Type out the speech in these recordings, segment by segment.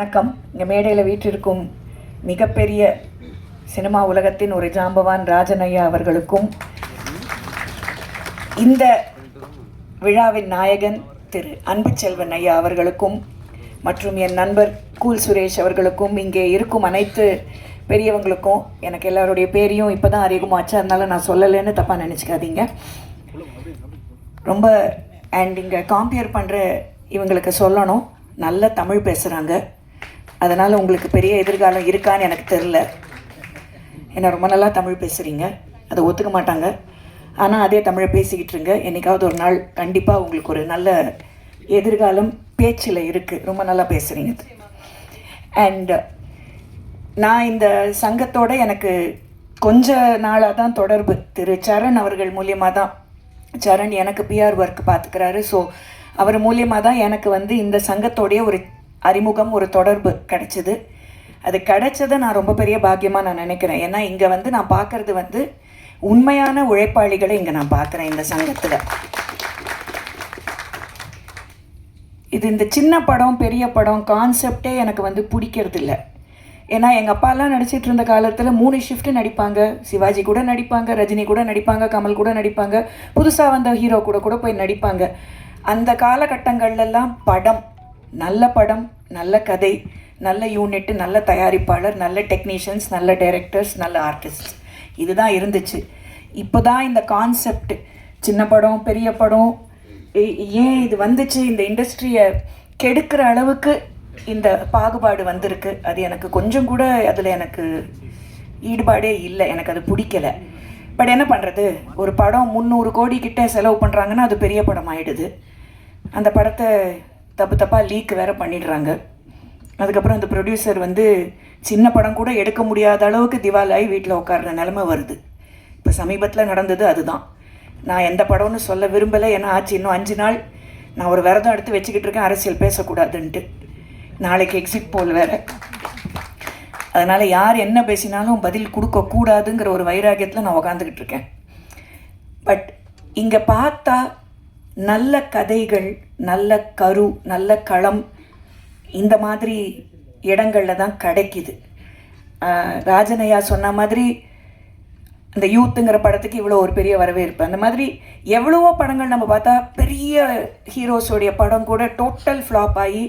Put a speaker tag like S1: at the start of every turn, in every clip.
S1: வணக்கம். இங்கே மேடையில் வீற்றிருக்கும் மிகப்பெரிய சினிமா உலகத்தின் ஒரு ஜாம்பவான் ராஜன் ஐயா அவர்களுக்கும், இந்த விழாவின் நாயகன் திரு அன்புச்செல்வன் ஐயா அவர்களுக்கும், மற்றும் என் நண்பர் கூல் சுரேஷ் அவர்களுக்கும், இங்கே இருக்கும் அனைத்து பெரியவங்களுக்கும், எனக்கு எல்லாருடைய பேரையும் இப்போ தான் அறிமுகமாச்சு, அதனால் நான் சொல்லலைன்னு தப்பாக நினச்சிக்காதீங்க. ரொம்ப இங்கே காம்பேர் பண்ணுற இவங்களுக்கு சொல்லணும், நல்ல தமிழ் பேசுகிறாங்க. அதனால் உங்களுக்கு பெரிய எதிர்காலம் இருக்கான்னு எனக்கு தெரில. ஏன்னா ரொம்ப நல்லா தமிழ் பேசுகிறீங்க, அதை ஒத்துக்க மாட்டாங்க. ஆனால் அதே தமிழை பேசிக்கிட்டு இருங்க, என்றைக்காவது ஒரு நாள் கண்டிப்பாக உங்களுக்கு ஒரு நல்ல எதிர்காலம் பேச்சில் இருக்குது. ரொம்ப நல்லா பேசுகிறீங்க. அண்ட் நான் இந்த சங்கத்தோடு எனக்கு கொஞ்ச நாளாக தான் தொடர்பு. திரு சரண் அவர்கள் மூலியமாக தான். சரண் எனக்கு பிஆர் ஒர்க் பார்த்துக்கிறாரு. ஸோ அவர் மூலியமாக தான் எனக்கு இந்த சங்கத்தோடைய ஒரு அறிமுகம், ஒரு தொடர்பு கிடைச்சிது. அது கிடைச்சதை நான் ரொம்ப பெரிய பாக்கியமாக நான் நினைக்கிறேன். ஏன்னா இங்கே நான் பார்க்குறது உண்மையான உழைப்பாளிகளை இங்கே நான் பார்க்குறேன் இந்த சங்கத்தில். இந்த சின்ன படம் பெரிய படம் கான்செப்டே எனக்கு பிடிக்கிறது இல்லை. ஏன்னா எங்கள் அப்பாலாம் நடிச்சிட்டு இருந்த காலத்தில் 3 ஷிஃப்ட்டு நடிப்பாங்க. சிவாஜி கூட நடிப்பாங்க, ரஜினி கூட நடிப்பாங்க, கமல் கூட நடிப்பாங்க, புதுசாக வந்த ஹீரோ கூட போய் நடிப்பாங்க. அந்த காலகட்டங்கள்லாம் படம், நல்ல கதை, நல்ல யூனிட்டு, நல்ல தயாரிப்பாளர், நல்ல டெக்னீஷியன்ஸ், நல்ல டைரக்டர்ஸ், நல்ல ஆர்டிஸ்ட்ஸ், இதுதான் இருந்துச்சு. இப்போ தான் இந்த கான்செப்ட் சின்ன படம் பெரிய படம் ஏன் இது வந்துச்சு, இந்த இண்டஸ்ட்ரியை கெடுக்கிற அளவுக்கு இந்த பாகுபாடு வந்திருக்கு. அது எனக்கு கொஞ்சம் கூட அதில் எனக்கு ஈடுபாடே இல்லை, எனக்கு அது பிடிக்கலை. பட் என்ன பண்ணுறது, ஒரு படம் 300 கோடி கிட்ட செலவு பண்ணுறாங்கன்னா அது பெரிய படம் ஆகிடுது. அந்த படத்தை தப்பாக லீக் வேறு பண்ணிடுறாங்க. அதுக்கப்புறம் அந்த ப்ரொடியூசர் சின்ன படம் கூட எடுக்க முடியாத அளவுக்கு திவாலாகி வீட்டில் உட்கார்ற நிலமை வருது. இப்போ சமீபத்தில் நடந்தது அதுதான். நான் எந்த படம்னு சொல்ல விரும்பலை, ஏன்னா ஆச்சு இன்னும் 5 நாள் நான் ஒரு விரதம் எடுத்து வச்சுக்கிட்டு இருக்கேன், அரசியல் பேசக்கூடாதுன்ட்டு. நாளைக்கு எக்ஸிட் போல் வேறு. அதனால் யார் என்ன பேசினாலும் பதில் கொடுக்கக்கூடாதுங்கிற ஒரு வைராக்கியத்தில் நான் உக்காந்துக்கிட்டு இருக்கேன். பட் இங்கே பார்த்தா நல்ல கதைகள், நல்ல கரு, நல்ல களம் இந்த மாதிரி இடங்களில் தான் கிடைக்கிது. ராஜனையா சொன்ன மாதிரி இந்த யூத்துங்கிற படத்துக்கு இவ்வளோ ஒரு பெரிய வரவேற்பு. அந்த மாதிரி எவ்வளவோ படங்கள் நம்ம பார்த்தா பெரிய ஹீரோஸோடைய படம் கூட டோட்டல் ஃப்ளாப் ஆகி,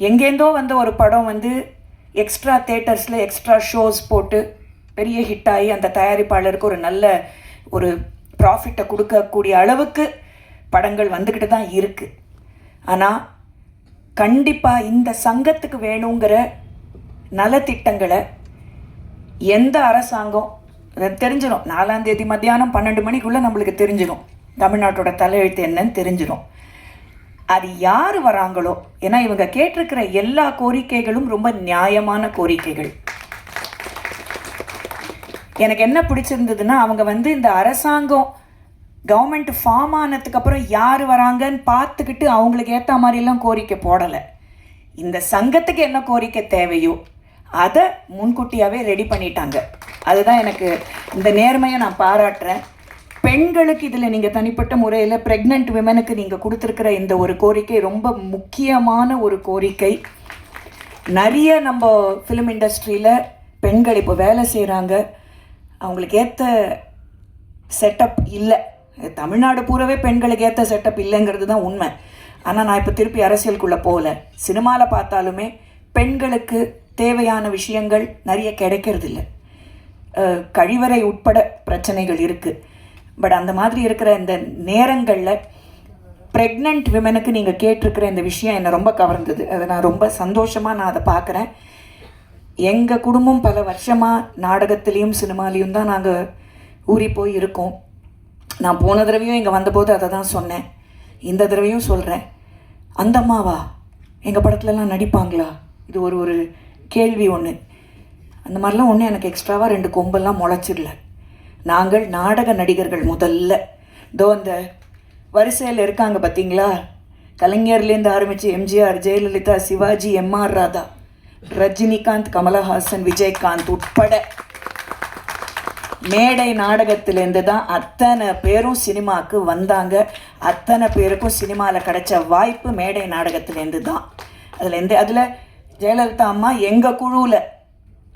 S1: எங்கேருந்தோ வந்த ஒரு படம் எக்ஸ்ட்ரா தேட்டர்ஸில் எக்ஸ்ட்ரா ஷோஸ் போட்டு பெரிய ஹிட் ஆகி அந்த தயாரிப்பாளருக்கு ஒரு நல்ல ஒரு ப்ராஃபிட்டை கொடுக்கக்கூடிய அளவுக்கு படங்கள் வந்துக்கிட்டு தான் இருக்குது. ஆனால் கண்டிப்பாக இந்த சங்கத்துக்கு வேணுங்கிற நலத்திட்டங்களை எந்த அரசாங்கம் தெரிஞ்சிடும். 4ஆம் தேதி மத்தியானம் 12 மணிக்குள்ளே நம்மளுக்கு தெரிஞ்சிடும் தமிழ்நாட்டோட தலையெழுத்து என்னன்னு தெரிஞ்சிடும். அது யார் வராங்களோ, ஏன்னா இவங்க கேட்டிருக்கிற எல்லா கோரிக்கைகளும் ரொம்ப நியாயமான கோரிக்கைகள். எனக்கு என்ன பிடிச்சிருந்ததுன்னா, அவங்க இந்த அரசாங்கம் கவர்மெண்ட் ஃபார்ம் ஆனதுக்கப்புறம் யார் வராங்கன்னு பார்த்துக்கிட்டு அவங்களுக்கு ஏற்ற மாதிரிலாம் கோரிக்கை போடலை. இந்த சங்கத்துக்கு என்ன கோரிக்கை தேவையோ அதை முன்கூட்டியாகவே ரெடி பண்ணிட்டாங்க. அதுதான் எனக்கு இந்த நேர்மையை நான் பாராட்டுறேன். பெண்களுக்கு இதில் நீங்கள் தனிப்பட்ட முறையில் ப்ரெக்னென்ட் விமனுக்கு நீங்கள் கொடுத்துருக்கிற இந்த ஒரு கோரிக்கை ரொம்ப முக்கியமான ஒரு கோரிக்கை. நிறைய நம்ம ஃபிலிம் இண்டஸ்ட்ரியில் பெண்கள் இப்போ வேலை செய்கிறாங்க, அவங்களுக்கு ஏற்ற செட்டப் இல்லை. தமிழ்நாடு பூராவே பெண்களுக்கு ஏற்ற செட்டப் இல்லைங்கிறது தான் உண்மை. ஆனால் நான் இப்போ திருப்பி அரசியலுக்குள்ளே போகல. சினிமாவில் பார்த்தாலுமே பெண்களுக்கு தேவையான விஷயங்கள் நிறைய கிடைக்கிறதில்ல. கழிவறை உட்பட பிரச்சனைகள் இருக்குது. பட் அந்த மாதிரி இருக்கிற இந்த நேரங்களில் ப்ரெக்னென்ட் விமனுக்கு நீங்கள் கேட்டிருக்கிற இந்த விஷயம் என்னை ரொம்ப கவர்ந்தது. அதை நான் ரொம்ப சந்தோஷமாக நான் அதை பார்க்குறேன். எங்கள் குடும்பம் பல வருஷமாக நாடகத்துலேயும் சினிமாலேயும் தான் நாங்கள் ஊறி போய் இருக்கோம். நான் போன தடவையும் இங்கே வந்தபோது அதை தான் சொன்னேன், இந்த தடவையும் சொல்கிறேன். அந்த அம்மாவா எங்கள் படத்துலலாம் நடிப்பாங்களா? இது ஒரு கேள்வி ஒன்று. அந்த மாதிரிலாம் ஒன்று எனக்கு எக்ஸ்ட்ராவாக 2 கொம்பெல்லாம் முளைச்சிடல. நாங்கள் நாடக நடிகர்கள் முதல்ல அந்த வரிசையில் இருக்காங்க பார்த்தீங்களா, கலைஞர்லேருந்து ஆரம்பித்து எம்ஜிஆர், ஜெயலலிதா, சிவாஜி, எம்ஆர் ராதா, ரஜினிகாந்த், கமலஹாசன், விஜயகாந்த் உட்பட மேடை நாடகத்திலேருந்து தான் அத்தனை பேரும் சினிமாவுக்கு வந்தாங்க. அத்தனை பேருக்கும் சினிமாவில் கிடைச்ச வாய்ப்பு மேடை நாடகத்திலேருந்து தான். அதில் ஜெயலலிதா அம்மா எங்கள் குழுவில்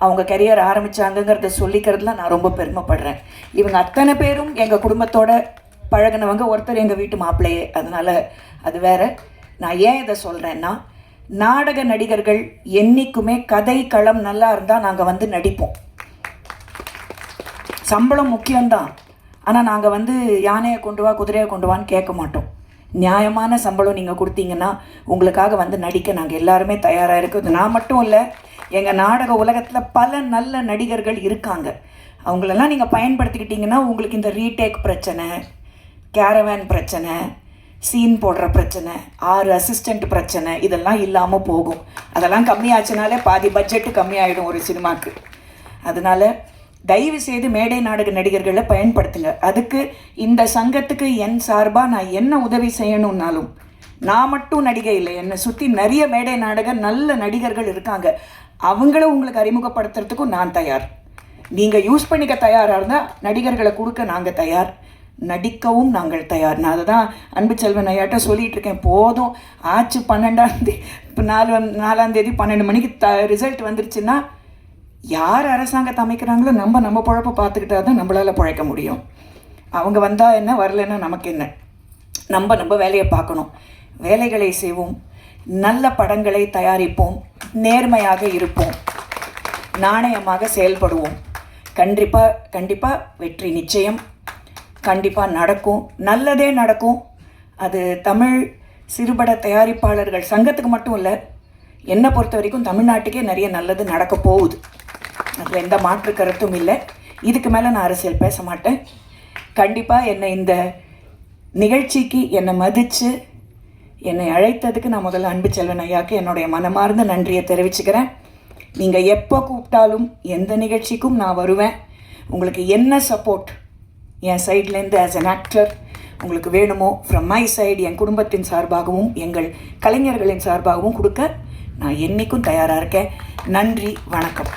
S1: அவங்க கெரியர் ஆரம்பித்தாங்கங்கிறத சொல்லிக்கிறதுல நான் ரொம்ப பெருமைப்படுறேன். இவங்க அத்தனை பேரும் எங்கள் குடும்பத்தோட பழகினவங்க, ஒருத்தர் எங்கள் வீட்டு மாப்பிள்ளையே. அதனால் அது வேறு. நான் ஏன் இதை சொல்கிறேன்னா, நாடக நடிகர்கள் என்றைக்குமே கதை களம் நல்லா இருந்தால் நாங்கள் வந்து நடிப்போம். சம்பளம் முக்கியம்தான், ஆனால் நாங்கள் வந்து யானையை கொண்டு வா குதிரையை கொண்டு வான்னு கேட்க மாட்டோம். நியாயமான சம்பளம் நீங்கள் கொடுத்தீங்கன்னா உங்களுக்காக வந்து நடிக்க நாங்கள் எல்லாருமே தயாராக இருக்குது. நான் மட்டும் இல்லை, எங்கள் நாடக உலகத்தில் பல நல்ல நடிகர்கள் இருக்காங்க. அவங்களெல்லாம் நீங்கள் பயன்படுத்திக்கிட்டிங்கன்னா உங்களுக்கு இந்த ரீடேக் பிரச்சனை, கேரவேன் பிரச்சனை, சீன் போடுற பிரச்சனை, 6 அசிஸ்டண்ட் பிரச்சனை, இதெல்லாம் இல்லாமல் போகும். அதெல்லாம் கம்மியாச்சுனாலே பாதி பட்ஜெட்டு கம்மியாயிடும் ஒரு சினிமாவுக்கு. அதனால் தயவு செய்து மேடை நாடக நடிகர்களை பயன்படுத்துங்க. அதுக்கு இந்த சங்கத்துக்கு என் சார்பாக நான் என்ன உதவி செய்யணுன்னாலும், நான் மட்டும் நடிகை இல்லை, என்னை சுற்றி நிறைய மேடை நாடக நல்ல நடிகர்கள் இருக்காங்க. அவங்கள உங்களுக்கு அறிமுகப்படுத்துறதுக்கும் நான் தயார். நீங்கள் யூஸ் பண்ணிக்க தயாராக இருந்தால் நடிகர்களை கொடுக்க நாங்கள் தயார், நடிக்கவும் நாங்கள் தயார். நான் அதை தான் அன்பு செல்வன் ஐயாட்ட சொல்லிகிட்டு இருக்கேன். போதும் ஆச்சு 12ஆம் இப்போ 4ஆம் தேதி 12 மணிக்கு ரிசல்ட் வந்துருச்சுன்னா யார் அரசாங்கத்தை அமைக்கிறாங்களோ நம்ம பொழப்பை பார்த்துக்கிட்டா தான் நம்மளால் பிழைக்க முடியும். அவங்க வந்தால் என்ன, வரலன்னா நமக்கு என்ன. நம்ம வேலையை பார்க்கணும், வேலைகளை செய்வோம், நல்ல படங்களை தயாரிப்போம், நேர்மையாக இருப்போம், நாணயமாக செயல்படுவோம். கண்டிப்பாக வெற்றி நிச்சயம். கண்டிப்பாக நடக்கும், நல்லதே நடக்கும். அது தமிழ் சிறுபட தயாரிப்பாளர்கள் சங்கத்துக்கு மட்டும் இல்லை, என்னை பொறுத்த வரைக்கும் தமிழ்நாட்டுக்கே நிறைய நல்லது நடக்க போகுது. அதில் எந்த மாற்று கருத்தும் இல்லை. இதுக்கு மேலே நான் அரசியல் பேச மாட்டேன். கண்டிப்பாக என்னை இந்த நிகழ்ச்சிக்கு என்னை மதித்து என்னை அழைத்ததுக்கு நான் முதல்ல அன்பு செல்வன் ஐயாவுக்கு என்னுடைய மனமார்ந்த நன்றியை தெரிவிச்சுக்கிறேன். நீங்கள் எப்போ கூப்பிட்டாலும் எந்த நிகழ்ச்சிக்கும் நான் வருவேன். உங்களுக்கு என்ன சப்போர்ட் என் சைட்லேருந்து ஆஸ் அன் ஆக்டர் உங்களுக்கு வேணுமோ, ஃப்ரம் மை சைடு, என் குடும்பத்தின் சார்பாகவும் எங்கள் கலைஞர்களின் சார்பாகவும் கொடுக்க நான் என்றைக்கும் தயாராக இருக்கேன். நன்றி, வணக்கம்.